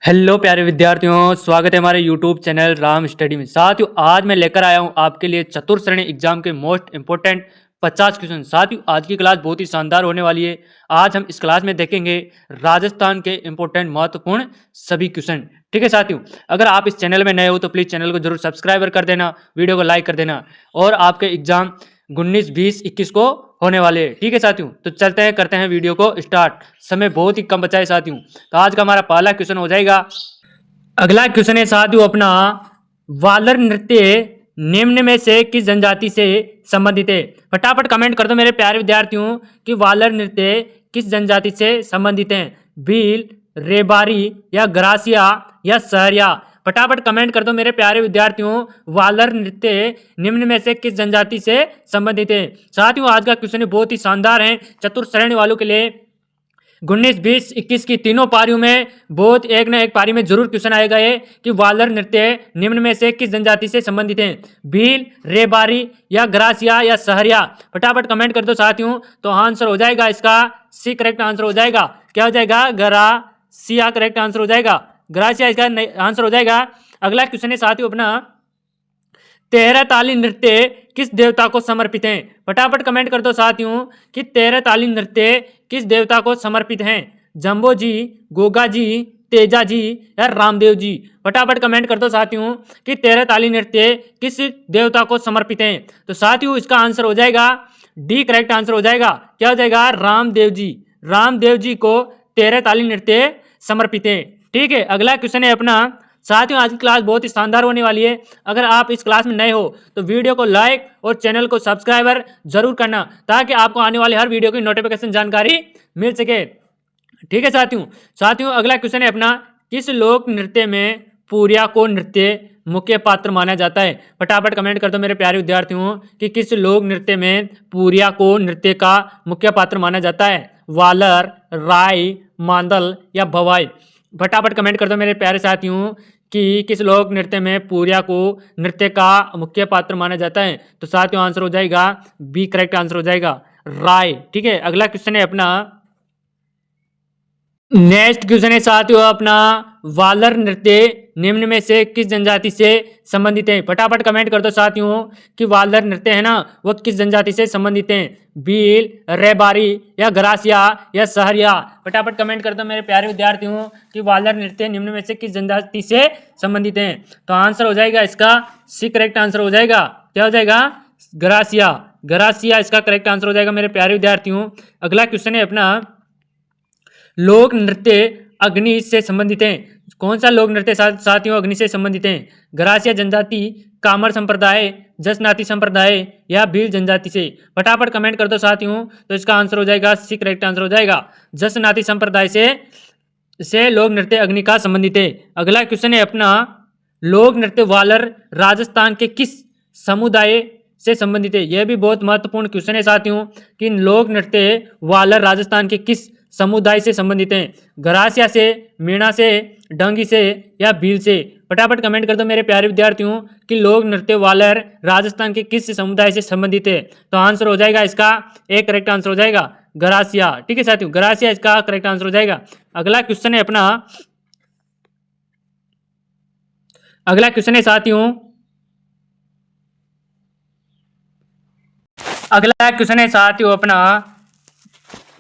Hello प्यारे विद्यार्थियों, स्वागत है हमारे यूट्यूब चैनल राम स्टडी में। साथियों, आज मैं लेकर आया हूं आपके लिए चतुर्थ श्रेणी एग्जाम के मोस्ट इंपोर्टेंट 50 क्वेश्चन। साथियों, आज की क्लास बहुत ही शानदार होने वाली है। आज हम इस क्लास में देखेंगे राजस्थान के इंपोर्टेंट महत्वपूर्ण सभी क्वेश्चन। ठीक है साथियों, अगर आप इस चैनल में नए हो तो प्लीज चैनल को जरूर सब्सक्राइब कर देना, वीडियो को लाइक कर देना। और आपके एग्जाम 19, 20, 21 को होने वाले हैं। ठीक है साथियों, तो चलते हैं, करते हैं वीडियो को स्टार्ट। समय बहुत ही कम बचा है साथियों। तो आज का हमारा पहला क्वेश्चन हो जाएगा। अगला क्वेश्चन है साथियों अपना, वालर नृत्य निम्न में से किस जनजाति से संबंधित है? फटाफट कमेंट कर दो मेरे प्यारे विद्यार्थियों कि वालर नृत्य किस जनजाति से संबंधित है। भील, रेबारी या ग्रासिया या सहरिया? फटाफट कमेंट कर दो मेरे प्यारे विद्यार्थियों, वालर नृत्य निम्न में से किस जनजाति से संबंधित है। साथियों, आज का क्वेश्चन बहुत ही शानदार है चतुर्थ श्रेणी वालों के लिए। 19, 20, 21 की तीनों पारियों में बहुत एक न एक पारी में जरूर क्वेश्चन आएगा ये कि वालर नृत्य निम्न में से किस जनजाति से संबंधित है। भील, रेबारी या ग्रासिया या सहरिया? फटाफट कमेंट कर दो साथियों। तो आंसर हो जाएगा इसका सी, करेक्ट आंसर हो जाएगा। क्या हो जाएगा? ग्रासिया करेक्ट आंसर हो जाएगा। ग्रासिया इसका आंसर हो जाएगा। अगला क्वेश्चन है साथियों अपना, तेरह ताली नृत्य किस देवता को समर्पित है? फटाफट कमेंट कर दो साथियों कि तेरह ताली नृत्य किस देवता को समर्पित हैं। जंबो जी, गोगा जी, तेजा जी या रामदेव जी? फटाफट कमेंट कर दो साथियों कि तेरह ताली नृत्य किस देवता को समर्पित हैं। तो साथियों, इसका आंसर हो जाएगा डी, करेक्ट आंसर हो जाएगा। क्या हो जाएगा? रामदेव जी। रामदेव जी को तेरह ताली नृत्य समर्पित है। ठीक है, अगला क्वेश्चन है अपना। साथियों, आज की क्लास बहुत ही शानदार होने वाली है। अगर आप इस क्लास में नए हो तो वीडियो को लाइक और चैनल को सब्सक्राइबर जरूर करना, ताकि आपको आने वाली हर वीडियो की नोटिफिकेशन जानकारी मिल सके। ठीक है साथियों, अगला क्वेश्चन है अपना, किस लोक नृत्य में पूरिया को नृत्य मुख्य पात्र माना जाता है? फटाफट कमेंट कर दो मेरे प्यारे विद्यार्थियों कि किस लोक नृत्य में पूरिया को नृत्य का मुख्य पात्र माना जाता है। वालर, राय, मांदल या भवाई? फटाफट कमेंट कर दो मेरे प्यारे साथियों कि किस लोक नृत्य में पूरिया को नृत्य का मुख्य पात्र माना जाता है। तो साथियों, आंसर हो जाएगा बी, करेक्ट आंसर हो जाएगा, राय। ठीक है, अगला क्वेश्चन है अपना। नेक्स्ट क्वेश्चन है साथियों अपना, वालर नृत्य निम्न में से किस जनजाति से संबंधित है? फटाफट कमेंट कर दो साथियों कि वालर नृत्य है ना, वो किस जनजाति से संबंधित है। भील, रेबारी या ग्रासिया या सहरिया? फटाफट कमेंट कर दो मेरे प्यारे विद्यार्थियों कि वालर नृत्य निम्न में से किस जनजाति से संबंधित है। तो आंसर हो जाएगा इसका सी, करेक्ट आंसर हो जाएगा। क्या हो जाएगा? ग्रासिया। ग्रासिया इसका करेक्ट आंसर हो जाएगा मेरे प्यारे विद्यार्थियों। अगला क्वेश्चन है अपना, लोक नृत्य अग्नि से संबंधित है। कौन सा लोक नृत्य साथियों अग्नि से संबंधित है? ग्रासिया जनजाति, कामर संप्रदाय, जसनाती संप्रदाय या भील जनजाति से? फटाफट कमेंट कर दो साथियों। तो इसका आंसर हो जाएगा सी, करेक्ट आंसर हो जाएगा। जसनाती संप्रदाय से लोक नृत्य अग्नि का संबंधित है। अगला क्वेश्चन है अपना, लोक नृत्य वालर राजस्थान के किस समुदाय से संबंधित है? यह भी बहुत महत्वपूर्ण क्वेश्चन है साथियों कि लोक नृत्य वालर राजस्थान के किस समुदाय से संबंधित हैं। ग्रासिया से, मीणा से, डंगी से या भील से? फटाफट कमेंट कर दो मेरे प्यारे विद्यार्थियों कि लोक नृत्य वालर राजस्थान के किस समुदाय से संबंधित है। तो आंसर हो जाएगा इसका एक, करेक्ट आंसर हो जाएगा, ग्रासिया। ठीक है साथियों, ग्रासिया इसका करेक्ट आंसर हो जाएगा। अगला क्वेश्चन है अपना, अगला क्वेश्चन है साथियों, अगला क्वेश्चन है साथियों अपना,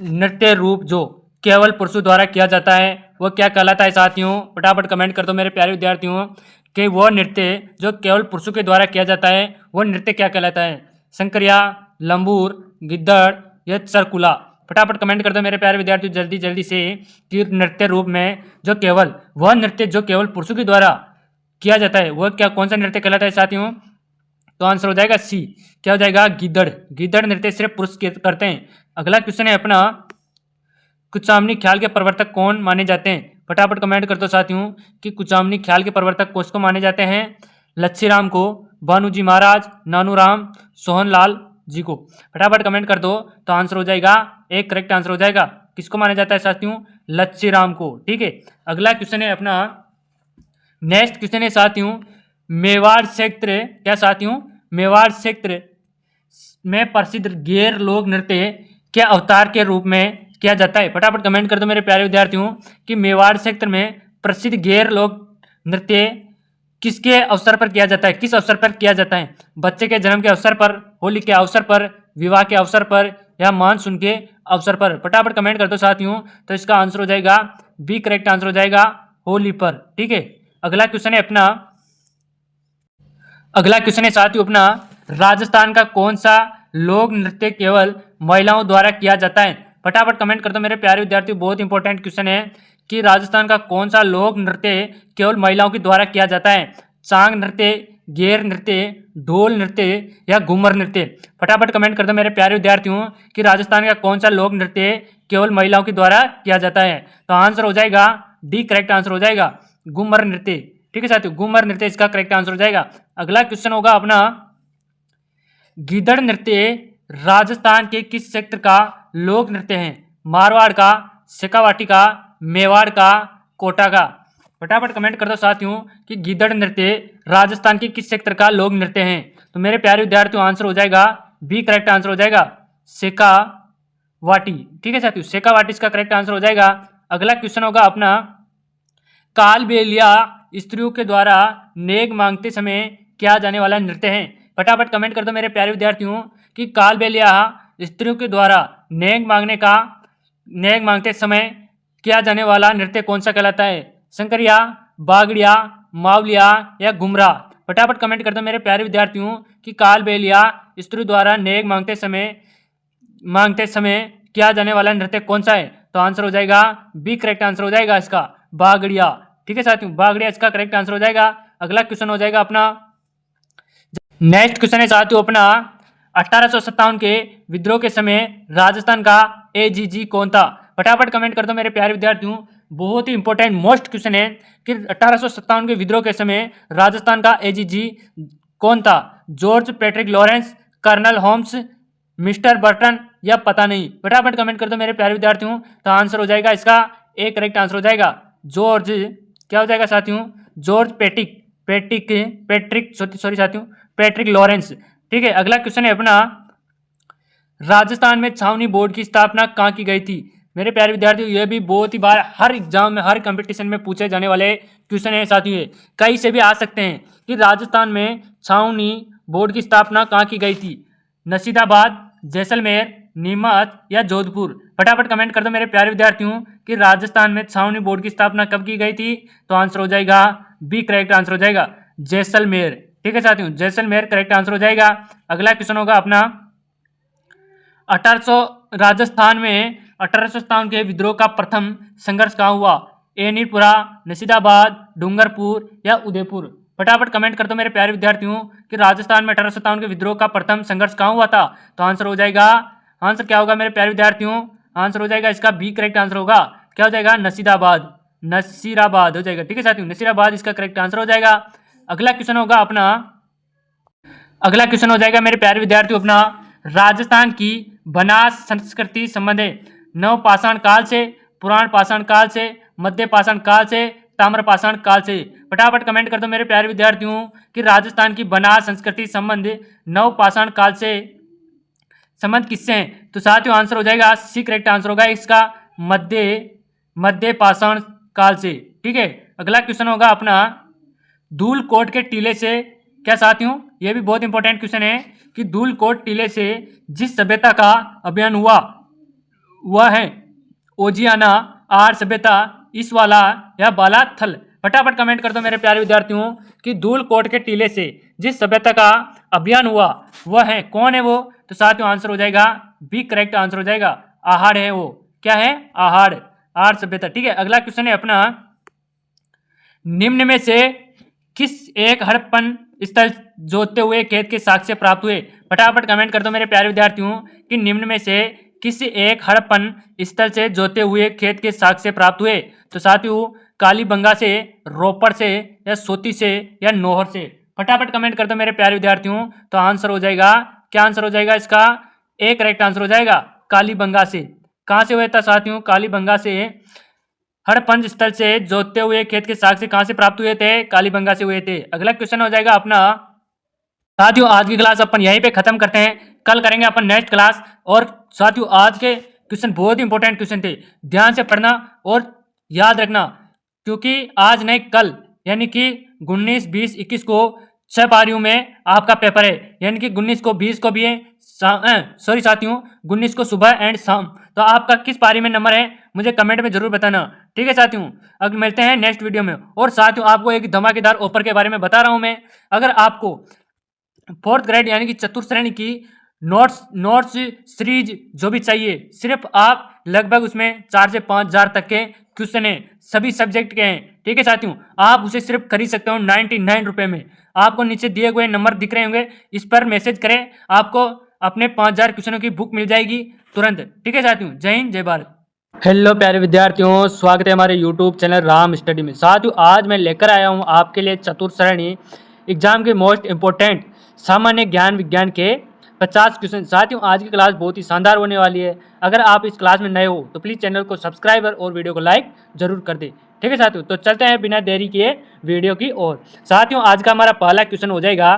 नृत्य रूप जो केवल पुरुषों द्वारा किया जाता है वो क्या कहलाता है साथियों? फटाफट कमेंट कर दो मेरे प्यारे विद्यार्थियों कि वो नृत्य जो केवल पुरुषों के द्वारा किया जाता है वो नृत्य क्या कहलाता है। शंकरिया, लंबूर, गिद्दड़ या चरकुला? फटाफट कमेंट कर दो मेरे प्यारे विद्यार्थियों जल्दी जल्दी से कि नृत्य रूप में जो केवल वह नृत्य जो केवल पुरुषों के द्वारा किया जाता है वह क्या, कौन सा नृत्य कहलाता है साथियों? तो आंसर हो जाएगा सी। क्या हो जाएगा? गिद्दड़। गिद्दड़ नृत्य सिर्फ पुरुष करते हैं। अगला क्वेश्चन है अपना, कुचामनी ख्याल के प्रवर्तक कौन माने जाते हैं? फटाफट कमेंट कर दो साथियों कि कुचामनी ख्याल के प्रवर्तक किसको माने जाते हैं। लच्छीराम को, भानुजी महाराज, नानूराम, सोहनलाल जी को? फटाफट कमेंट कर दो। तो आंसर हो जाएगा एक, करेक्ट आंसर हो जाएगा। किसको माना जाता है साथियों? लच्छीराम को। ठीक है, अगला क्वेश्चन है अपना, नेक्स्ट क्वेश्चन है साथियों, मेवाड़ क्षेत्र, क्या साथियों? मेवाड़ क्षेत्र में प्रसिद्ध गैर लोक नृत्य के अवतार के रूप में किया जाता है। फटाफट कमेंट कर दो मेरे प्यारे विद्यार्थियों कि मेवाड़ क्षेत्र में प्रसिद्ध गैर लोक नृत्य किसके अवसर पर किया जाता है, किस अवसर पर किया जाता है? बच्चे के जन्म के अवसर पर, होली के अवसर पर, विवाह के अवसर पर या मानसून के अवसर पर? फटाफट कमेंट कर दो साथियों। तो इसका आंसर हो जाएगा बी, करेक्ट आंसर हो जाएगा होली पर। ठीक है, अगला क्वेश्चन है साथियों अपना, राजस्थान का कौन सा लोक नृत्य केवल महिलाओं द्वारा किया जाता है? फटाफट कमेंट कर दो मेरे प्यारे विद्यार्थियों, बहुत इंपॉर्टेंट क्वेश्चन है कि राजस्थान का कौन सा लोक नृत्य केवल महिलाओं के द्वारा किया जाता है? चांग नृत्य, गेर नृत्य, ढोल नृत्य या घूमर नृत्य? फटाफट कमेंट कर दो मेरे प्यारे विद्यार्थियों कि राजस्थान का कौन सा लोक नृत्य केवल महिलाओं के द्वारा किया जाता है? तो आंसर हो जाएगा डी, करेक्ट आंसर हो जाएगा घूमर नृत्य। ठीक है साथियों, घूमर नृत्य इसका करेक्ट आंसर हो जाएगा। अगला क्वेश्चन होगा अपना, गीदड़ नृत्य राजस्थान के किस क्षेत्र का लोक नृत्य है? मारवाड़ का, शेखावाटी का, मेवाड़ का, कोटा का? फटाफट कमेंट कर दो साथियों कि गीदड़ नृत्य राजस्थान के किस क्षेत्र का लोक नृत्य है? तो मेरे प्यारे विद्यार्थियों आंसर हो जाएगा बी, करेक्ट आंसर हो जाएगा शेखावाटी। ठीक है साथियों, शेखावाटी इसका करेक्ट आंसर हो जाएगा। अगला क्वेश्चन होगा अपना, कालबेलिया स्त्रियों के द्वारा नेग मांगते समय किया जाने वाला नृत्य है? फटाफट कमेंट कर दो मेरे प्यारे विद्यार्थियों कि कालबेलिया स्त्रियों के द्वारा नेग मांगते समय किया जाने वाला नृत्य कौन सा कहलाता है? शंकरिया, बागड़िया, मावलिया या घुमरा? फटाफट कमेंट कर दो मेरे प्यारे विद्यार्थियों कि कालबेलिया स्त्रियों द्वारा नेग मांगते समय किया जाने वाला नृत्य कौन सा है? तो आंसर हो जाएगा बी, करेक्ट आंसर हो जाएगा इसका बागड़िया। ठीक है साथियों, बागड़िया इसका करेक्ट आंसर हो जाएगा। अगला क्वेश्चन हो जाएगा अपना, नेक्स्ट क्वेश्चन है साथियों अपना, 1857 के विद्रोह के समय राजस्थान का एजीजी कौन था? फटाफट कमेंट कर दो मेरे प्यारे विद्यार्थियों, बहुत ही इंपॉर्टेंट मोस्ट क्वेश्चन है कि 1857 के विद्रोह के समय राजस्थान का एजीजी कौन था? George Patrick Lawrence, colonel Holmes, mister Burton या पता नहीं? फटाफट कमेंट कर दो मेरे प्यारे विद्यार्थियों। तो आंसर हो जाएगा इसका ए, करेक्ट आंसर हो जाएगा जॉर्ज, क्या हो जाएगा साथियों? George Patrick Lawrence. ठीक है, अगला क्वेश्चन है अपना, राजस्थान में छावनी बोर्ड की स्थापना कहाँ की गई थी? मेरे प्यारे विद्यार्थियों, यह भी बहुत ही बार हर एग्जाम में, हर कंपटीशन में पूछे जाने वाले क्वेश्चन है साथियों। ये कहीं से भी आ सकते हैं कि राजस्थान में छावनी बोर्ड की स्थापना कहाँ की गई थी? नसीदाबाद, जैसलमेर, नीमच या जोधपुर? फटाफट कमेंट कर दो मेरे प्यारे विद्यार्थियों कि राजस्थान में छावनी बोर्ड की स्थापना कब की गई थी? तो आंसर हो जाएगा बी, करेक्ट आंसर हो जाएगा जैसलमेर। ठीक है साथियों, जैसलमेर करेक्ट आंसर हो जाएगा। अगला क्वेश्चन होगा अपना, 1857 के विद्रोह का प्रथम संघर्ष कहाँ हुआ? एनीपुरा, नसीदाबाद, डूंगरपुर या उदयपुर? फटाफट कमेंट कर दो मेरे प्यारे विद्यार्थियों कि राजस्थान में 1857 के विद्रोह का प्रथम संघर्ष कहाँ हुआ था? तो आंसर हो जाएगा, आंसर क्या होगा मेरे प्यारे विद्यार्थियों? आंसर हो जाएगा इसका बी, करेक्ट आंसर होगा, क्या हो जाएगा? नसीराबाद हो जाएगा। ठीक है साथियों, नसीराबाद इसका करेक्ट आंसर हो जाएगा। अगला क्वेश्चन हो जाएगा मेरे प्यारे विद्यार्थियों अपना, राजस्थान की बनास संस्कृति संबंध नवपाषाण काल से, पुराण पाषाण काल से, मध्य पाषाण काल से, ताम्र पाषाण काल से? फटाफट कमेंट कर दो मेरे प्यारे विद्यार्थियों कि राजस्थान की बनास संस्कृति संबंध नवपाषाण काल से संबंध किससे है? तो साथियों आंसर हो जाएगा सी, करेक्ट आंसर होगा इसका मध्य पाषाण काल से। ठीक है, अगला क्वेश्चन होगा अपना, धूलकोट के टीले से, क्या साथियों यह भी बहुत इंपॉर्टेंट क्वेश्चन है कि धूलकोट टीले से जिस सभ्यता का अभियान हुआ वह है ओजियाना, आर सभ्यता, इसवाला या बालाथल? फटाफट कमेंट कर दो मेरे प्यारे विद्यार्थियों कि धूलकोट के टीले से जिस सभ्यता का अभियान हुआ वह है, कौन है वो? तो साथियों आंसर हो जाएगा बी, करेक्ट आंसर हो जाएगा आहाड़ है वो। क्या है? आहाड़, आर सभ्यता। ठीक है, अगला क्वेश्चन है अपना, निम्न में से किस एक हड़प्पन स्थल जोतते हुए खेत के साक्ष्य प्राप्त हुए? फटाफट कमेंट कर दो मेरे प्यारे विद्यार्थियों कि निम्न में से किसी एक हड़प्पन स्थल से जोते हुए खेत के साक्ष्य प्राप्त हुए? तो साथियों कालीबंगा से, रोपड़ से या सोती से या नोहर से? फटाफट कमेंट कर दो मेरे प्यारे विद्यार्थियों। तो आंसर हो जाएगा, क्या आंसर हो जाएगा इसका? ए, करेक्ट आंसर हो जाएगा कालीबंगा से। कहाँ से हुआ था साथियों? कालीबंगा से। हड़प्पन स्थल से जोतते हुए खेत के साक्ष्य कहाँ से प्राप्त हुए थे? कालीबंगा से हुए थे। अगला क्वेश्चन हो जाएगा अपना, साथियों आज की क्लास अपन यहीं पे खत्म करते हैं, कल करेंगे अपन नेक्स्ट क्लास। और साथियों आज के क्वेश्चन बहुत इंपॉर्टेंट क्वेश्चन थे, ध्यान से पढ़ना और याद रखना। क्योंकि आज नहीं कल यानी कि 19, 20, 21 को 6 पारियों में आपका पेपर है, यानी कि 19 को 20 को भी है, सॉरी साथियों 19 को सुबह एंड शाम। तो आपका किस पारी में नंबर है मुझे कमेंट में जरूर बताना। ठीक है साथियों, अब मिलते हैं नेक्स्ट वीडियो में। और साथियों आपको एक धमाकेदार ऑफर के बारे में बता रहा हूं मैं। अगर आपको 4th ग्रेड यानी कि चतुर्थ श्रेणी की नोट्स सीरीज जो भी चाहिए, सिर्फ आप लगभग उसमें 4 से 5 हज़ार तक के क्वेश्चन हैं, सभी सब्जेक्ट के हैं। ठीक है साथियों, आप उसे सिर्फ खरीद सकते हो 99 रुपये में। आपको नीचे दिए हुए नंबर दिख रहे होंगे, इस पर मैसेज करें, आपको अपने 5000 क्वेश्चनों की बुक मिल जाएगी तुरंत। ठीक है साथियों, जय हिंद जय भारत। हेलो प्यारे विद्यार्थियों, स्वागत है हमारे यूट्यूब चैनल राम स्टडी में। साथियों आज मैं लेकर आया हूँ आपके लिए चतुर्थ श्रेणी एग्जाम के मोस्ट इम्पोर्टेंट सामान्य ज्ञान विज्ञान के 50 क्वेश्चन। साथियों आज की क्लास बहुत ही शानदार होने वाली है। अगर आप इस क्लास में नए हो तो प्लीज़ चैनल को सब्सक्राइब और वीडियो को लाइक जरूर कर दें। ठीक है साथियों, तो चलते हैं बिना देरी किए वीडियो की ओर। साथियों आज का हमारा पहला क्वेश्चन हो जाएगा,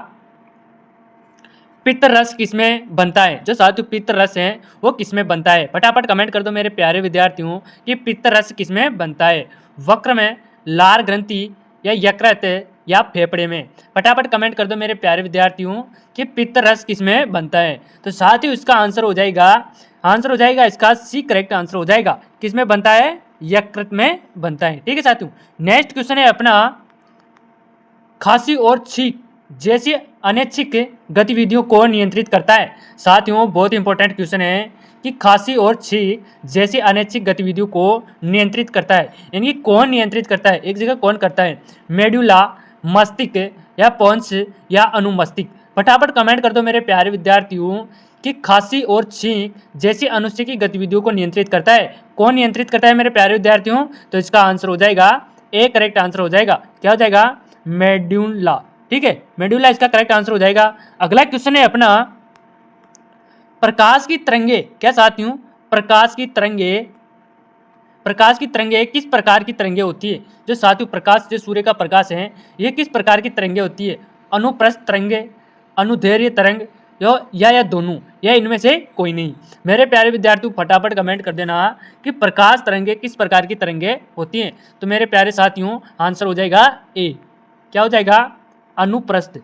पित्त रस किसमें बनता है। जो साथियों पित्त रस है वो किसमें बनता है, फटाफट कमेंट कर दो मेरे प्यारे विद्यार्थियों कि पित्त रस किसमें बनता है। वक्र में, लार ग्रंथि या यकृत या फेफड़े में। फटाफट कमेंट कर दो मेरे प्यारे विद्यार्थियों कि पित्त रस किसमें बनता है। तो साथियों इसका आंसर हो जाएगा इसका सी करेक्ट आंसर हो जाएगा। किसमें बनता है, यकृत में बनता है। ठीक है साथियों, नेक्स्ट क्वेश्चन है अपना, खांसी और छींक जैसी अनैच्छिक गतिविधियों को नियंत्रित करता है। साथियों बहुत इंपॉर्टेंट क्वेश्चन है कि खांसी और छींक जैसी अनैच्छिक गतिविधियों को नियंत्रित करता है, यानी कि कौन नियंत्रित करता है, एक जगह कौन करता है, मेडुला, मस्तिष्क या पोन्स या अनुमस्तिष्क। फटाफट कमेंट कर दो मेरे प्यारे विद्यार्थियों कि खांसी और छींक जैसी अनुच्छिक गतिविधियों को नियंत्रित करता है, कौन नियंत्रित करता है मेरे प्यारे विद्यार्थियों। तो इसका आंसर हो जाएगा ए करेक्ट आंसर हो जाएगा। क्या हो जाएगा, मेडुला। ठीक है, मेडुला इसका करेक्ट आंसर हो जाएगा। अगला क्वेश्चन है अपना, प्रकाश की तरंगे। क्या साथियों, प्रकाश की तरंगे किस प्रकार की तरंगे होती है। जो साथियों प्रकाश, जो सूर्य का प्रकाश है, ये किस प्रकार की तरंगे होती है, अनुप्रस्थ तरंगे, अनुदैर्घ्य तरंग या दोनों, या इनमें से कोई नहीं। मेरे प्यारे विद्यार्थियों फटाफट कमेंट कर देना कि प्रकाश तरंगे किस प्रकार की तरंगे होती हैं। तो मेरे प्यारे साथियों आंसर हो जाएगा ए। क्या हो जाएगा, अनुप्रस्थ।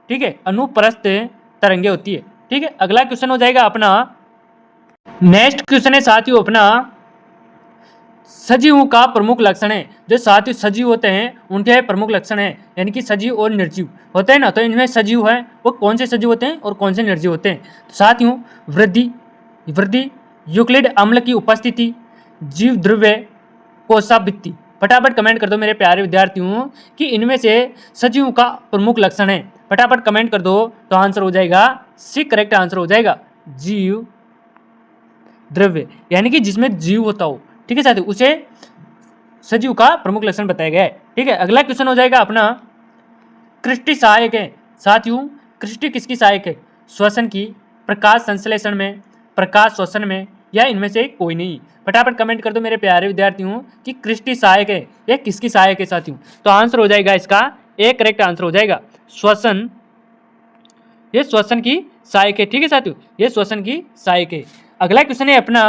ठीक है, अनुप्रस्थ तरंगे होती है। ठीक है, अगला क्वेश्चन हो जाएगा अपना, नेक्स्ट क्वेश्चन है साथियों अपना, सजीवों का प्रमुख लक्षण है। जो साथियों सजीव होते हैं उनके प्रमुख लक्षण है, यानी कि सजीव और निर्जीव होते हैं ना। तो इनमें सजीव है वो कौन से सजीव होते हैं और कौन से निर्जीव होते हैं। तो साथियों वृद्धि, यूक्लिड अम्ल की उपस्थिति, जीव द्रव्य, कोशाभित्ति। फटाफट कमेंट कर दो मेरे प्यारे विद्यार्थियों कि इनमें से सजीवों का प्रमुख लक्षण है। फटाफट कमेंट कर दो, तो आंसर हो जाएगा सी करेक्ट आंसर हो जाएगा, जीव द्रव्य, यानी कि जिसमें जीव होता हो। ठीक है साथियों, उसे सजीव का प्रमुख लक्षण बताया गया है। ठीक है, अगला क्वेश्चन हो जाएगा अपना, कृष्टि सहायक है। साथियों कृष्टि किसकी सहायक है, श्वसन की, प्रकाश संश्लेषण में, प्रकाश श्वसन में, या इनमें से कोई नहीं। फटाफट कमेंट कर दो मेरे प्यारे विद्यार्थियों कि कृष्टि सहायक है या किसकी सहायक है साथियों। तो आंसर हो जाएगा इसका ए करेक्ट आंसर हो जाएगा, श्वसन, ये श्वसन की सहायक है। ठीक है साथियों, ये श्वसन की सहायक है। अगला क्वेश्चन है अपना,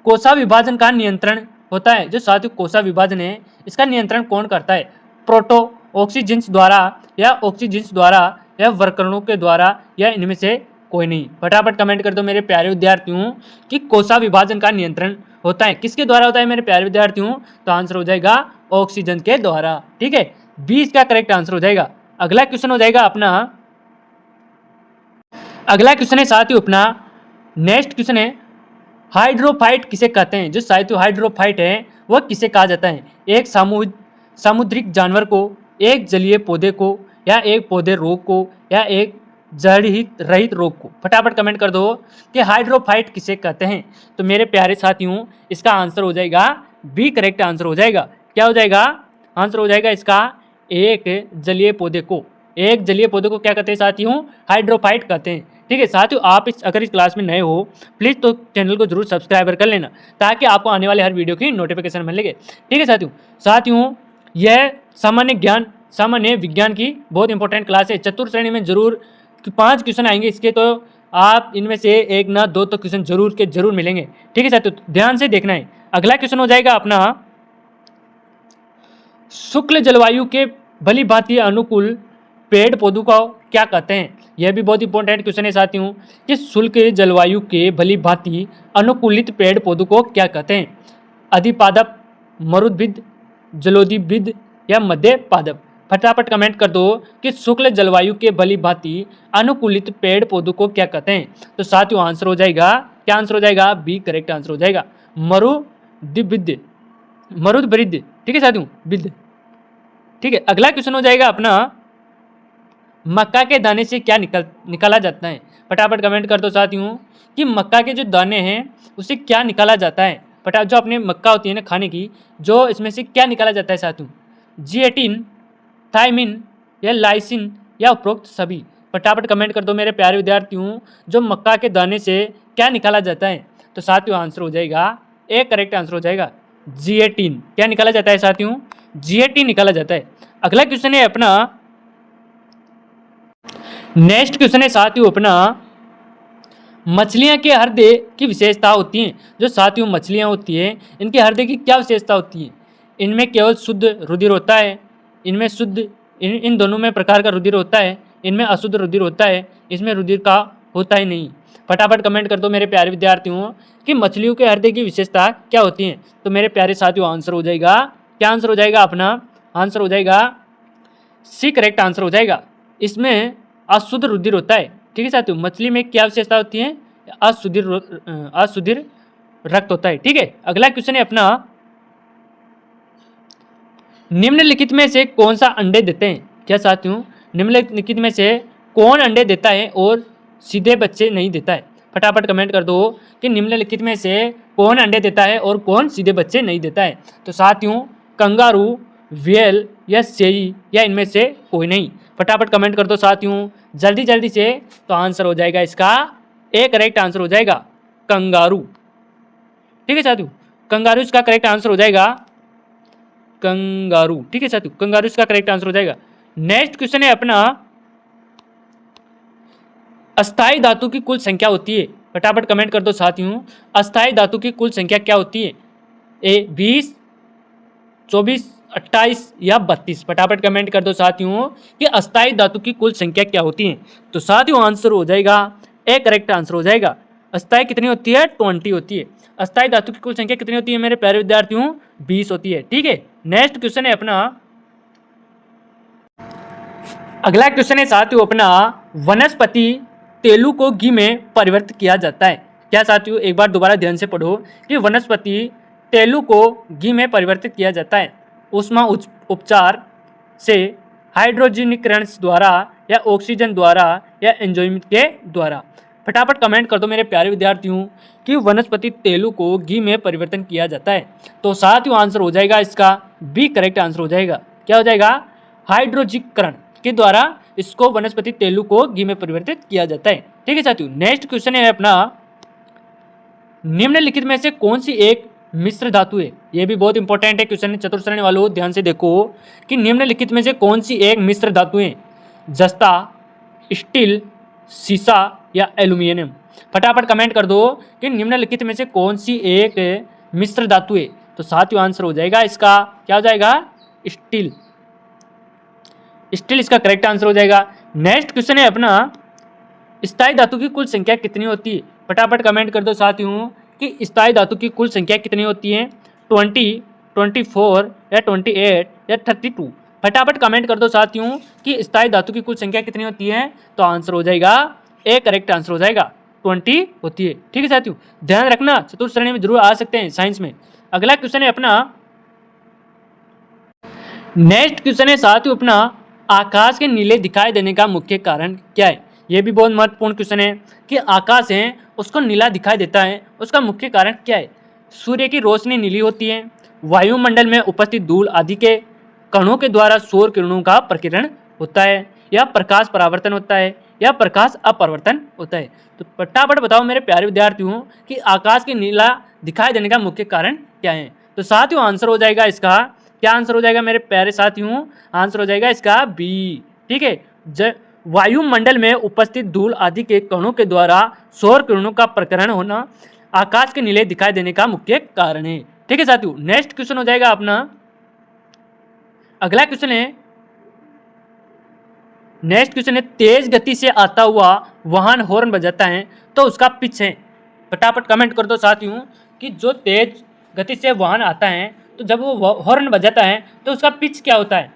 कोशा विभाजन का नियंत्रण होता है। जो साथियों कोशा विभाजन है इसका नियंत्रण कौन करता है, प्रोटो ऑक्सीजेंस द्वारा या ऑक्सीजेंस द्वारा या वर्करणों के द्वारा, या इनमें से कोई नहीं। फटाफट कमेंट कर दो मेरे प्यारे विद्यार्थियों कि कोशा विभाजन का नियंत्रण होता है किसके द्वारा होता है मेरे प्यारे विद्यार्थियों। तो आंसर हो जाएगा ऑक्सीजन के द्वारा। ठीक है, 20 का करेक्ट आंसर हो जाएगा। अगला क्वेश्चन हो जाएगा अपना, अगला क्वेश्चन है साथियों अपना, नेक्स्ट क्वेश्चन है, हाइड्रोफाइट किसे कहते हैं। जो साथियों हाइड्रोफाइट है वह किसे कहा जाता है, एक सामुद्रिक जानवर को, एक जलीय पौधे को, या एक पौधे रोग को, या एक जड़ रहित रोग को। फटाफट कमेंट कर दो कि हाइड्रोफाइट किसे कहते हैं। तो मेरे प्यारे साथियों इसका आंसर हो जाएगा बी करेक्ट आंसर हो जाएगा। क्या हो जाएगा, आंसर हो जाएगा इसका एक जलीय पौधे को। एक जलीय पौधे को क्या कहते हैं साथियों, हाइड्रोफाइट कहते हैं। ठीक है साथियों, आप अगर इस क्लास में नए हो प्लीज़ तो चैनल को जरूर सब्सक्राइबर कर लेना ताकि आपको आने वाले हर वीडियो की नोटिफिकेशन मिलेगी। ठीक है साथियों यह सामान्य विज्ञान की बहुत इंपॉर्टेंट क्लास है। चतुर्थ श्रेणी में जरूर 5 क्वेश्चन आएंगे इसके, तो आप इनमें से एक ना दो तो क्वेश्चन जरूर मिलेंगे। ठीक है साथियों, ध्यान से देखना है। अगला क्वेश्चन हो जाएगा अपना, शुक्ल जलवायु के भली भांति अनुकूल पेड़ पौधों को क्या कहते हैं? यह भी बहुत इंपॉर्टेंट क्वेश्चन है साथियों कि शुष्क जलवायु के भली भांति अनुकूलित पेड़ पौधों को क्या कहते हैं? अधिपादप, मरुद्भिद, जलोदीभिद या मध्य पादप? फटाफट कमेंट कर दो कि शुक्ल जलवायु के भली भांति अनुकूलित पेड़ पौधों को क्या कहते हैं? तो साथियों आंसर हो जाएगा, क्या आंसर हो जाएगा? बी करेक्ट आंसर हो जाएगा, मरुद्भिद, मरुद्भिद। ठीक है साथियों, विद। ठीक है, अगला क्वेश्चन हो जाएगा अपना, मक्का के दाने से क्या निकाला जाता है? फटाफट कमेंट कर दो साथियों कि मक्का के जो दाने हैं उससे क्या निकाला जाता है? फटाफट, जो अपने मक्का होती है ना खाने की, जो इसमें से क्या निकाला जाता है साथियों? जिएटिन, थायमिन या लाइसिन या उपरोक्त सभी? फटाफट कमेंट कर दो मेरे प्यारे विद्यार्थियों, जो मक्का के दाने से क्या निकाला जाता है? तो साथियों आंसर हो जाएगा, एक करेक्ट आंसर हो जाएगा जिएटिन। क्या निकाला जाता है साथियों? जिएटिन निकाला जाता है। अगला क्वेश्चन है अपना, नेक्स्ट क्वेश्चन है साथियों अपना, मछलियां के हृदय की विशेषता होती हैं। जो साथियों मछलियां होती हैं इनके हृदय की क्या विशेषता होती है? इनमें केवल शुद्ध रुधिर होता है, इनमें शुद्ध इन दोनों में प्रकार का रुधिर होता है, इनमें अशुद्ध रुधिर होता है, इसमें रुधिर का होता ही नहीं। फटाफट कमेंट कर दो मेरे प्यारे विद्यार्थियों कि मछलियों के हृदय की विशेषता क्या होती है? तो मेरे प्यारे साथियों आंसर हो जाएगा, क्या आंसर हो जाएगा अपना? आंसर हो जाएगा सी करेक्ट आंसर हो जाएगा। इसमें अशुद्ध रुधिर होता है। ठीक है साथियों, मछली में क्या विशेषता होती है? अशुद्ध रक्त होता है। ठीक है, अगला क्वेश्चन है अपना, निम्नलिखित में से कौन सा अंडे देते हैं? क्या साथियों, निम्नलिखित में से कौन अंडे देता है और सीधे बच्चे नहीं देता है? फटाफट कमेंट कर दो कि निम्नलिखित में से कौन अंडे देता है और कौन सीधे बच्चे नहीं देता है? तो साथियों कंगारू, व्हेल या सेई या इनमें से कोई नहीं? फटाफट कमेंट कर दो साथियों जल्दी जल्दी से। तो आंसर हो जाएगा इसका, एक करेक्ट आंसर हो जाएगा कंगारू। ठीक है साथियों, कंगारू इसका करेक्ट आंसर हो जाएगा, कंगारू। ठीक है साथियों, कंगारू इसका करेक्ट आंसर हो जाएगा। नेक्स्ट क्वेश्चन है अपना, अस्थाई धातु की कुल संख्या होती है? फटाफट कमेंट कर दो साथियों, अस्थाई धातु की कुल संख्या क्या होती है? ए 20, 24, 28 या 32? फटाफट कमेंट कर दो साथियों कि अस्थाई धातु की कुल संख्या क्या होती है? तो साथियों आंसर हो जाएगा, एक करेक्ट आंसर हो जाएगा। अस्थाई कितनी होती है? 20 होती है। अस्थाई धातु की कुल संख्या कितनी होती है मेरे प्यारे विद्यार्थियों? 20 होती है। ठीक है, नेक्स्ट क्वेश्चन है अपना, अगला क्वेश्चन है साथियों अपना, वनस्पति तेलु को घी में परिवर्तित किया जाता है? क्या साथियों, एक बार दोबारा ध्यान से पढ़ो कि वनस्पति तेलु को घी में परिवर्तित किया जाता है ऊष्मा उपचार से, हाइड्रोजनीकरण द्वारा या ऑक्सीजन द्वारा या एंजाइम के द्वारा? फटाफट कमेंट कर दो मेरे प्यारे विद्यार्थियों कि वनस्पति तेलु को घी में परिवर्तन किया जाता है। तो साथियों आंसर हो जाएगा इसका बी करेक्ट आंसर हो जाएगा। क्या हो जाएगा? हाइड्रोजीकरण के द्वारा इसको वनस्पति तेलु को घी में परिवर्तित किया जाता है। ठीक है साथियों, नेक्स्ट क्वेश्चन है अपना, निम्नलिखित में से कौन सी एक मिश्र धातु है? यह भी बहुत इंपॉर्टेंट है क्वेश्चन, चतुर्थ श्रेणी वालों ध्यान से देखो कि निम्नलिखित में से कौन सी एक मिश्र धातु है? जस्ता, स्टील, सीसा या एल्यूमिनियम? फटाफट कमेंट कर दो कि निम्नलिखित में से कौन सी एक मिश्र धातु है? तो साथियों आंसर हो जाएगा इसका, क्या हो जाएगा? स्टील। स्टील इसका करेक्ट आंसर हो जाएगा। नेक्स्ट क्वेश्चन है अपना, स्थायी धातु की कुल संख्या कितनी होती है? फटाफट कमेंट कर दो साथियों कि स्थायी धातु की कुल संख्या कितनी होती है? 20, 24 या 28 या 32? फटाफट कमेंट कर दो साथियों कि स्थायी धातु की कुल संख्या कितनी होती है? तो आंसर हो जाएगा, एक करेक्ट आंसर हो जाएगा 20 होती है। ठीक है साथियों, ध्यान रखना चतुर्थ श्रेणी में जरूर आ सकते हैं साइंस में। अगला क्वेश्चन है अपना, नेक्स्ट क्वेश्चन है साथियों अपना, आकाश के नीले दिखाई देने का मुख्य कारण क्या है? यह भी बहुत महत्वपूर्ण क्वेश्चन है कि आकाश है उसको नीला दिखाई देता है, उसका मुख्य कारण क्या है? सूर्य की रोशनी नीली होती है, वायुमंडल में उपस्थित धूल आदि के कणों के द्वारा सौर किरणों का प्रकीर्णन होता है, या प्रकाश परावर्तन होता है, या प्रकाश अपवर्तन होता है? तो फटाफट बताओ मेरे प्यारे विद्यार्थियों कि आकाश के नीला दिखाई देने का मुख्य कारण क्या है? तो साथियों आंसर हो जाएगा इसका, क्या आंसर हो जाएगा मेरे प्यारे साथियों? आंसर हो जाएगा इसका बी। ठीक है, वायुमंडल में उपस्थित धूल आदि के कणों के द्वारा सौर किरणों का प्रकीर्णन होना आकाश के नीले दिखाई देने का मुख्य कारण है। ठीक है साथियों, नेक्स्ट क्वेश्चन हो जाएगा अपना, अगला क्वेश्चन है, नेक्स्ट क्वेश्चन है, तेज गति से आता हुआ वाहन हॉर्न बजाता है तो उसका पिच है। फटाफट कमेंट कर दो साथियों कि जो तेज गति से वाहन आता है तो जब वो हॉर्न बजाता है तो उसका पिच क्या होता है?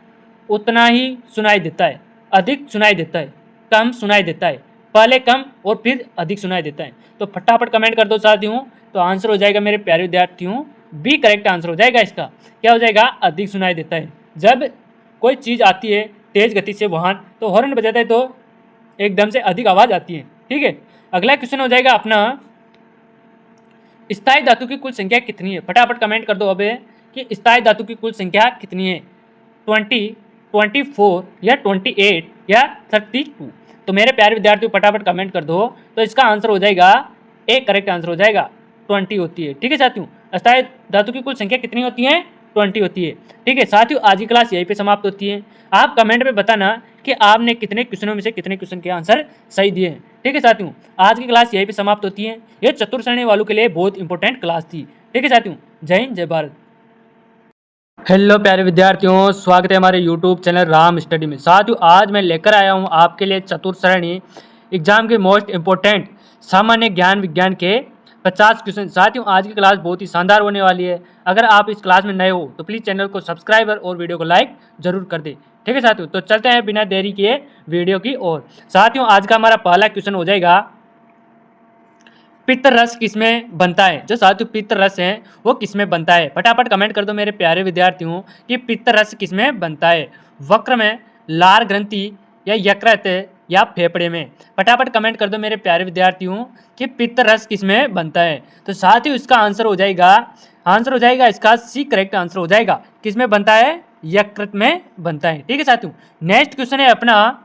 उतना ही सुनाई देता है, अधिक सुनाई देता है, कम सुनाई देता है, पहले कम और फिर अधिक सुनाई देता है। तो फटाफट कमेंट कर दो साथियों। तो आंसर हो जाएगा मेरे प्यारे विद्यार्थियों, बी करेक्ट आंसर हो जाएगा इसका। क्या हो जाएगा? अधिक सुनाई देता है। जब कोई चीज़ आती है तेज गति से वाहन तो हॉर्न बजाता है तो एकदम से अधिक आवाज़ आती है। ठीक है, अगला क्वेश्चन हो जाएगा अपना, स्थायी धातु की कुल संख्या कितनी है? फटाफट कमेंट कर दो अब कि स्थायी धातु की कुल संख्या कितनी है? 20, 24 या 28 या 32? तो मेरे प्यारे विद्यार्थियों फटाफट कमेंट कर दो। तो इसका आंसर हो जाएगा ए करेक्ट आंसर हो जाएगा, 20 होती है। ठीक है साथियों, स्थायी धातु की कुल संख्या कितनी होती है? 20 होती है। ठीक है साथियों, आज की क्लास यहीं पे समाप्त होती है। आप कमेंट में बताना कि आपने कितने क्वेश्चनों में से कितने क्वेश्चन के आंसर सही दिए हैं। ठीक है साथियों, आज की क्लास यहीं पे समाप्त होती है। ये चतुर्थ श्रेणी वालों के लिए बहुत इंपॉर्टेंट क्लास थी। ठीक है साथियों, जय हिंद जय भारत। हेलो प्यारे विद्यार्थियों, स्वागत है हमारे यूट्यूब चैनल राम स्टडी में। साथियों, आज मैं लेकर आया हूँ आपके लिए चतुर्थ श्रेणी एग्जाम के मोस्ट इंपॉर्टेंट सामान्य ज्ञान विज्ञान के 50 क्वेश्चन। साथियों, आज की क्लास बहुत ही शानदार होने वाली है। अगर आप इस क्लास में नए हो तो प्लीज़ चैनल को सब्सक्राइब और वीडियो को लाइक जरूर कर दे। ठीक है साथियों, तो चलते हैं बिना देरी किए वीडियो की ओर। साथियों, आज का हमारा पहला क्वेश्चन हो जाएगा, पित्त रस किसमें बनता है? जो साथियों पित्त रस है वो किसमें बनता है? फटाफट कमेंट कर दो मेरे प्यारे विद्यार्थियों कि पित्त रस किसमें बनता है? वक्र में, लार ग्रंथि या यकृत या फेफड़े में? फटाफट कमेंट कर दो मेरे प्यारे विद्यार्थियों कि पित्त रस किसमें बनता है। तो साथियों इसका आंसर हो जाएगा इसका सी करेक्ट आंसर हो जाएगा। किसमें बनता है? यकृत में बनता है। ठीक है साथियों, नेक्स्ट क्वेश्चन है अपना,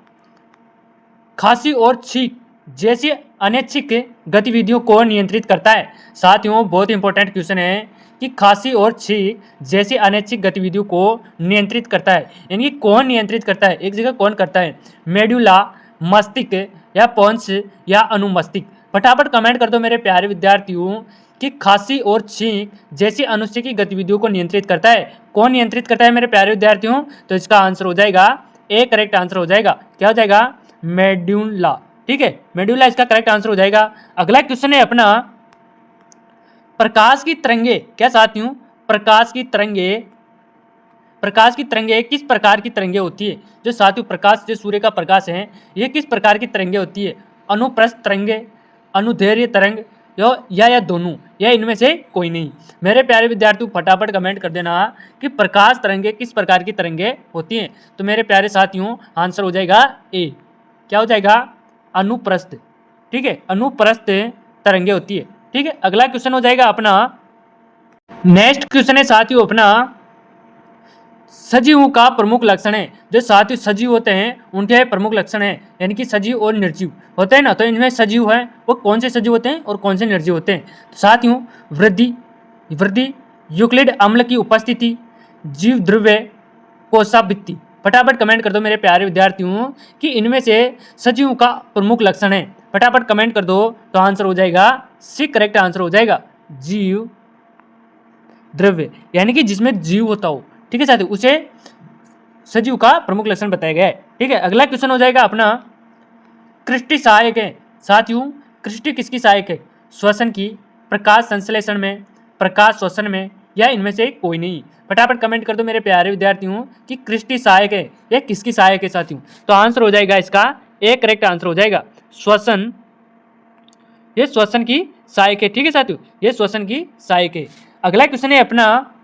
खांसी और छींक जैसी अनैच्छिक गतिविधियों को नियंत्रित करता है। साथियों बहुत इंपॉर्टेंट क्वेश्चन है कि खांसी और छींक जैसी अनैच्छिक गतिविधियों को नियंत्रित करता है, यानी कौन नियंत्रित करता है? एक जगह कौन करता है? मेडुला, मस्तिष्क या पोन्स या अनुमस्तिष्क? फटाफट कमेंट कर दो मेरे प्यारे विद्यार्थियों कि खांसी और छींक जैसी अनुच्छिक गतिविधियों को नियंत्रित करता है। कौन नियंत्रित करता है मेरे प्यारे विद्यार्थियों? तो इसका आंसर हो जाएगा ए करेक्ट आंसर हो जाएगा। क्या हो जाएगा? मेडुला। ठीक है, मेडुला इसका करेक्ट आंसर हो जाएगा। अगला क्वेश्चन है अपना, प्रकाश की तरंगे, क्या साथियों प्रकाश की तरंगे किस प्रकार की तरंगे होती है? जो साथियों प्रकाश, जो सूर्य का प्रकाश है, ये किस प्रकार की तरंगे होती है? अनुप्रस्थ तरंगे, अनुदैर्घ्य तरंग या दोनों, या इनमें से कोई नहीं? मेरे प्यारे विद्यार्थियों फटाफट कमेंट कर देना कि प्रकाश तरंगे किस प्रकार की तरंगे होती हैं। तो मेरे प्यारे साथियों आंसर हो जाएगा ए। क्या हो जाएगा? अनुप्रस्थ। ठीक है, अनुप्रस्थ तरंगे होती है। ठीक है, अगला क्वेश्चन हो जाएगा अपना, नेक्स्ट क्वेश्चन है साथियों अपना, सजीवों का प्रमुख लक्षण है। जो साथियों सजीव होते हैं उनके प्रमुख लक्षण है, यानी कि सजीव और निर्जीव होते हैं ना। तो इनमें सजीव है वो कौन से सजीव होते हैं और कौन से निर्जीव होते हैं? तो साथियों वृद्धि, यूक्लिड अम्ल की उपस्थिति, जीव द्रव्य, कोशाभित्ति। फटाफट कमेंट कर दो मेरे प्यारे विद्यार्थियों कि इनमें से सजीवों का प्रमुख लक्षण है। फटाफट कमेंट कर दो। तो आंसर हो जाएगा सी करेक्ट आंसर हो जाएगा, जीव द्रव्य, यानी कि जिसमें जीव होता हो। ठीक है साथियों, उसे सजीव का प्रमुख लक्षण बताया गया है। ठीक है, अगला क्वेश्चन हो जाएगा अपना, कृष्टि सहायक है। साथियों कृष्टि किसकी सहायक है? श्वसन की, प्रकाश संश्लेषण में, प्रकाश श्वसन में, या इनमें से कोई नहीं? फटाफट कमेंट कर दो मेरे प्यारे विद्यार्थियों कि कृष्टि सहायक है या किसकी सहायक है साथियों? तो आंसर हो जाएगा इसका ए करेक्ट आंसर हो जाएगा, श्वसन। ये श्वसन की सहायक है। ठीक है साथियों, ये श्वसन की सहायक है। अगला क्वेश्चन है अपना,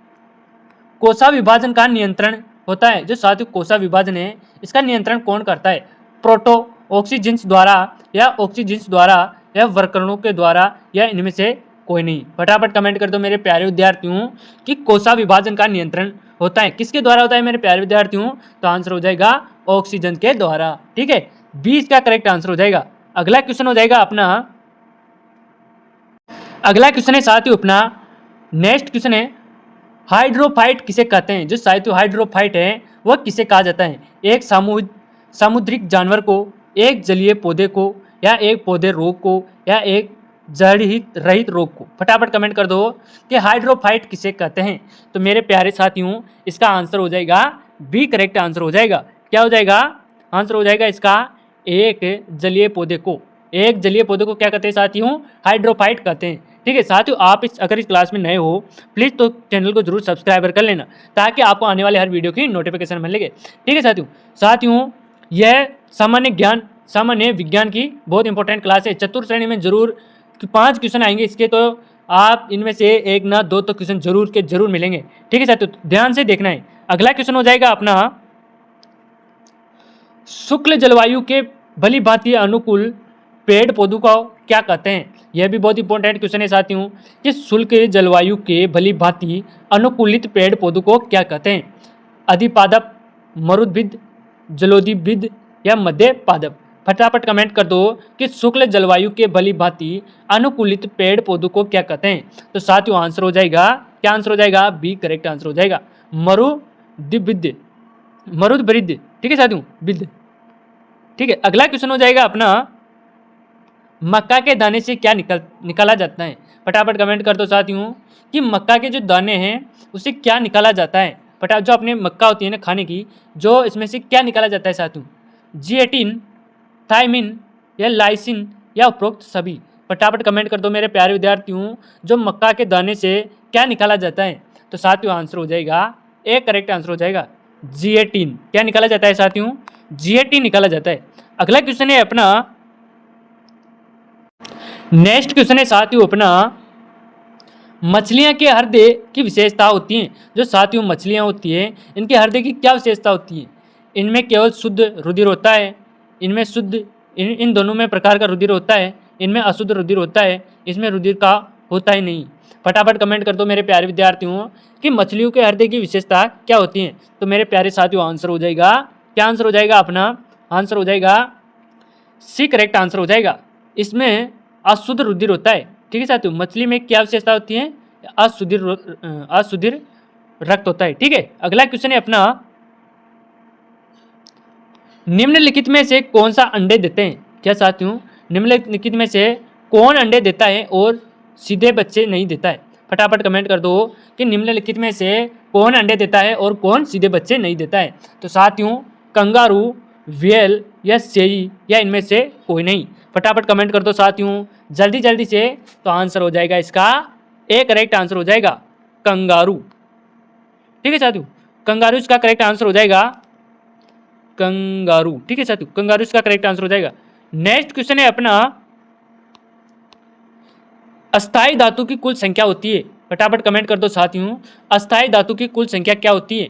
कोशा विभाजन का नियंत्रण होता है। जो साथियों कोशा विभाजन है इसका नियंत्रण कौन करता है? प्रोटो ऑक्सीजेंस द्वारा या ऑक्सीजेंस द्वारा या वर्करणों के द्वारा, या इनमें से कोई नहीं? फटाफट कमेंट कर दो मेरे प्यारे विद्यार्थियों कि कोशा विभाजन का नियंत्रण होता है किसके द्वारा होता है मेरे प्यारे विद्यार्थियों? तो आंसर हो जाएगा ऑक्सीजन के द्वारा। ठीक है, 20 का करेक्ट आंसर हो जाएगा। अगला क्वेश्चन हो जाएगा अपना, अगला क्वेश्चन है साथियों अपना, नेक्स्ट क्वेश्चन है, हाइड्रोफाइट किसे कहते हैं? जो साथियों हाइड्रोफाइट है वह किसे कहा जाता है? एक सामुद्रिक जानवर को, एक जलीय पौधे को, या एक पौधे रोग को, या एक जड़ रहित रोग को? फटाफट कमेंट कर दो कि हाइड्रोफाइट किसे कहते हैं। तो मेरे प्यारे साथियों इसका आंसर हो जाएगा बी करेक्ट आंसर हो जाएगा। क्या हो जाएगा? आंसर हो जाएगा इसका एक जलीय पौधे को, एक जलीय पौधे को क्या कहते हैं साथियों? हाइड्रोफाइट कहते हैं। ठीक है साथियों, आप अगर इस क्लास में नए हो प्लीज़ तो चैनल को जरूर सब्सक्राइबर कर लेना ताकि आपको आने वाले हर वीडियो की नोटिफिकेशन मिलेगी। ठीक है साथियों यह सामान्य विज्ञान की बहुत इंपॉर्टेंट क्लास है। चतुर्थ श्रेणी में जरूर 5 क्वेश्चन आएंगे इसके, तो आप इनमें से एक ना दो तो क्वेश्चन जरूर के जरूर मिलेंगे। ठीक है साथियों, ध्यान से देखना है। अगला क्वेश्चन हो जाएगा अपना, शुक्ल जलवायु के भली भांति अनुकूल पेड़ पौधों को क्या कहते हैं? यह भी बहुत इंपॉर्टेंट क्वेश्चन है साथियों कि शुष्क जलवायु के भली भांति अनुकूलित पेड़ पौधों को क्या कहते हैं? अधिपादप, मरुद्भिद, जलोदीभिद या मध्य पादप? फटाफट कमेंट कर दो कि शुक्ल जलवायु के भली भांति अनुकूलित पेड़ पौधों को क्या कहते हैं। तो साथियों आंसर हो जाएगा, क्या आंसर हो जाएगा? बी करेक्ट आंसर हो जाएगा, मरुद्भिद, मरुद्भिद। ठीक है साथियों, विद। ठीक है, अगला क्वेश्चन हो जाएगा अपना, मक्का के दाने से क्या निकाला जाता है? फटाफट कमेंट कर दो साथियों कि मक्का के जो दाने हैं उससे क्या निकाला जाता है। फटाफट, जो अपने मक्का होती है ना खाने की, जो इसमें से क्या निकाला जाता है साथियों? जिएटिन, थायमिन या लाइसिन या उपरोक्त सभी? फटाफट कमेंट कर दो मेरे प्यारे विद्यार्थियों, जो मक्का के दाने से क्या निकाला जाता है? तो साथियों आंसर हो जाएगा, एक करेक्ट आंसर हो जाएगा जिएटिन। क्या निकाला जाता है साथियों? जिएटिन निकाला जाता है। अगला क्वेश्चन है अपना, नेक्स्ट क्वेश्चन है साथियों अपना, मछलियां के हृदय की विशेषता होती हैं। जो साथियों मछलियां होती हैं इनके हृदय की क्या विशेषता होती है? इनमें केवल शुद्ध रुधिर होता है, इनमें शुद्ध इन दोनों में प्रकार का रुधिर होता है, इनमें अशुद्ध रुधिर होता है, इसमें रुधिर का होता ही नहीं। फटाफट कमेंट कर दो मेरे प्यारे विद्यार्थियों कि मछलियों के हृदय की विशेषता क्या होती हैं। तो मेरे प्यारे साथियों आंसर हो जाएगा, क्या आंसर हो जाएगा अपना? आंसर हो जाएगा सी करेक्ट आंसर हो जाएगा। इसमें अशुद्ध रुधिर होता है। ठीक है साथियों, मछली में क्या विशेषता होती है? अशुद्ध रक्त होता है। ठीक है, अगला क्वेश्चन है अपना, निम्नलिखित में से कौन सा अंडे देते हैं? क्या साथियों, निम्नलिखित में से कौन अंडे देता है और सीधे बच्चे नहीं देता है? फटाफट कमेंट कर दो कि निम्नलिखित में से कौन अंडे देता है और कौन सीधे बच्चे नहीं देता है। तो साथियों कंगारू, व्हेल या सेई या इनमें से कोई नहीं। फटाफट कमेंट कर दो साथियों जल्दी से। तो आंसर हो जाएगा इसका ए करेक्ट आंसर हो जाएगा कंगारू। ठीक है साथियों, कंगारू इसका करेक्ट आंसर हो जाएगा, कंगारू। ठीक है साथियों, कंगारू इसका करेक्ट आंसर हो जाएगा। नेक्स्ट क्वेश्चन है अपना, अस्थाई धातु की कुल संख्या होती है। फटाफट कमेंट कर दो साथियों, अस्थाई धातु की कुल संख्या क्या होती है?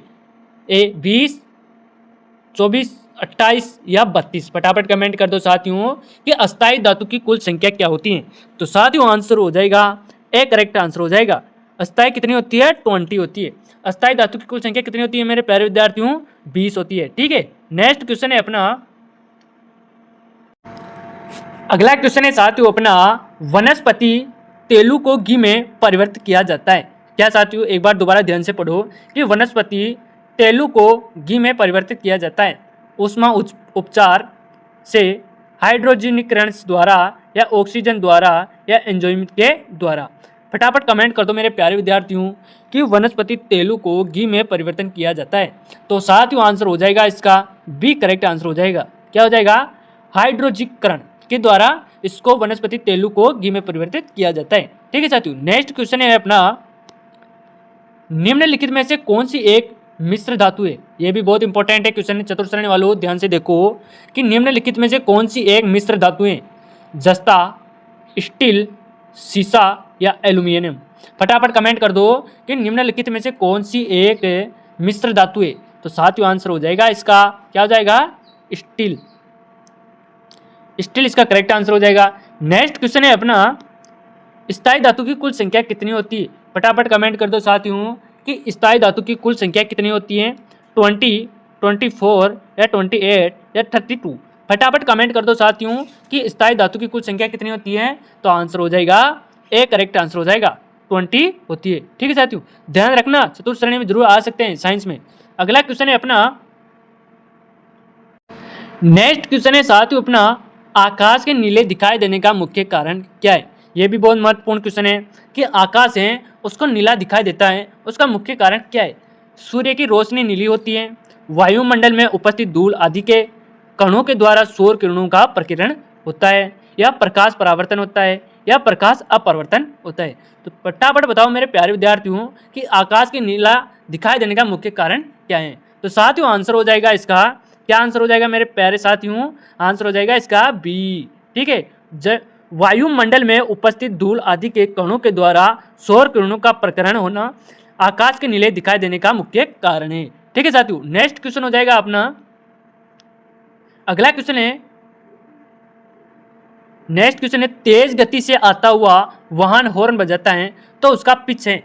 ए 20, 24, 28 या 32? फटाफट कमेंट कर दो साथियों कि अस्थाई धातु की कुल संख्या क्या होती है। तो साथियों आंसर हो जाएगा, ए करेक्ट आंसर हो जाएगा। अस्थाई कितनी होती है? 20 होती है। अस्थाई धातु की कुल संख्या कितनी होती है मेरे प्यारे विद्यार्थियों? 20 होती है। ठीक है, नेक्स्ट क्वेश्चन है अपना, अगला क्वेश्चन है साथियों अपना, वनस्पति तेलु को घी में परिवर्तित किया जाता है। क्या साथियों, एक बार दोबारा ध्यान से पढ़ो कि वनस्पति तेलु को घी में परिवर्तित किया जाता है ऊष्मा उपचार से, हाइड्रोजनीकरण द्वारा या ऑक्सीजन द्वारा या एंजाइम के द्वारा? फटाफट कमेंट कर दो मेरे प्यारे विद्यार्थियों कि वनस्पति तेलु को घी में परिवर्तन किया जाता है। तो साथियों आंसर हो जाएगा इसका बी करेक्ट आंसर हो जाएगा। क्या हो जाएगा? हाइड्रोजीकरण के द्वारा इसको वनस्पति तेलु को घी में परिवर्तित किया जाता है। ठीक है साथियों, नेक्स्ट क्वेश्चन है अपना, निम्नलिखित में से कौन सी एक मिश्र धातु है? यह भी बहुत इंपॉर्टेंट है क्वेश्चन, चतुर्थ श्रेणी वालों ध्यान से देखो कि निम्नलिखित में से कौन सी एक मिश्र धातु है? जस्ता, स्टील, सीसा या एल्यूमिनियम? फटाफट कमेंट कर दो कि निम्नलिखित में से कौन सी एक मिश्र धातु है। तो साथियों आंसर हो जाएगा इसका, क्या हो जाएगा? स्टील। स्टील इसका करेक्ट आंसर हो जाएगा। नेक्स्ट क्वेश्चन है अपना, स्थायी धातु की कुल संख्या कितनी होती है? फटाफट कमेंट कर दो साथियों कि स्थायी धातु की कुल संख्या कितनी होती है? 20, 24 या 28 या 32? फटाफट कमेंट कर दो साथियों कि स्थायी धातु की कुल संख्या कितनी होती है। तो आंसर हो जाएगा ए करेक्ट आंसर हो जाएगा, 20 होती है। ठीक है साथियों, ध्यान रखना चतुर्थ श्रेणी में जरूर आ सकते हैं साइंस में। अगला क्वेश्चन है अपना, नेक्स्ट क्वेश्चन है साथियों अपना, आकाश के नीले दिखाई देने का मुख्य कारण क्या है? यह भी बहुत महत्वपूर्ण क्वेश्चन है कि आकाश है उसको नीला दिखाई देता है, उसका मुख्य कारण क्या है? सूर्य की रोशनी नीली होती है, वायुमंडल में उपस्थित धूल आदि के कणों के द्वारा सौर किरणों का प्रकीर्णन होता है, या प्रकाश परावर्तन होता है, या प्रकाश अपवर्तन होता है। तो फटाफट बताओ मेरे प्यारे विद्यार्थियों कि आकाश के नीला दिखाई देने का मुख्य कारण क्या है। तो साथियों आंसर हो जाएगा इसका, क्या आंसर हो जाएगा मेरे प्यारे साथियों, आंसर हो जाएगा इसका बी। ठीक है, वायुमंडल में उपस्थित धूल आदि के कणों के द्वारा सौर किरणों का प्रकीर्णन होना आकाश के नीले दिखाई देने का मुख्य कारण है। ठीक है साथियों, नेक्स्ट क्वेश्चन हो जाएगा अपना, अगला क्वेश्चन है, नेक्स्ट क्वेश्चन है, तेज गति से आता हुआ वाहन हॉर्न बजाता है तो उसका पिच है।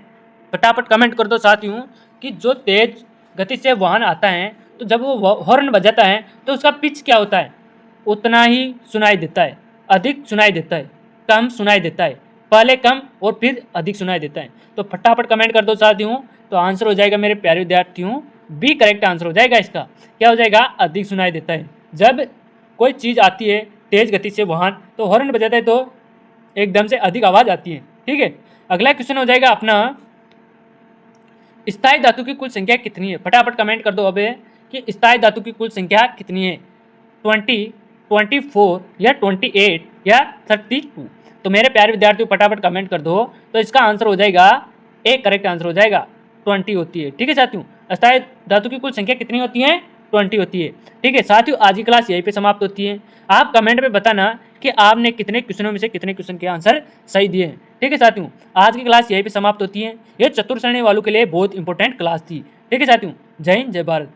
फटाफट कमेंट कर दो साथियों कि जो तेज गति से वाहन आता है तो जब वो हॉर्न बजाता है तो उसका पिच क्या होता है। उतना ही सुनाई देता है, अधिक सुनाई देता है, कम सुनाई देता है, पहले कम और फिर अधिक सुनाई देता है। तो फटाफट कमेंट कर दो साथियों। तो आंसर हो जाएगा मेरे प्यारे विद्यार्थियों बी करेक्ट आंसर हो जाएगा इसका। क्या हो जाएगा, अधिक सुनाई देता है। जब कोई चीज़ आती है तेज गति से वाहन तो हॉर्न बजाता है तो एकदम से अधिक आवाज़ आती है। ठीक है, अगला क्वेश्चन हो जाएगा अपना, स्थायी धातु की कुल संख्या कितनी है। फटाफट कमेंट कर दो अबे कि स्थायी धातु की कुल संख्या कितनी है, 20, 24 या 28 या 32। तो मेरे प्यारे विद्यार्थियों फटाफट कमेंट कर दो। तो इसका आंसर हो जाएगा ए करेक्ट आंसर हो जाएगा, 20 होती है। ठीक है साथियों, स्थायी धातु की कुल संख्या कितनी होती है, 20 होती है। ठीक है साथियों, आज की क्लास यहीं पे समाप्त होती है। आप कमेंट में बताना कि आपने कितने क्वेश्चनों में से कितने क्वेश्चन के आंसर सही दिए हैं। ठीक है साथियों, आज की क्लास यहीं पे समाप्त होती है। ये चतुर श्रेणी वालों के लिए बहुत इंपॉर्टेंट क्लास थी। ठीक है साथियों, जय हिंद जय भारत।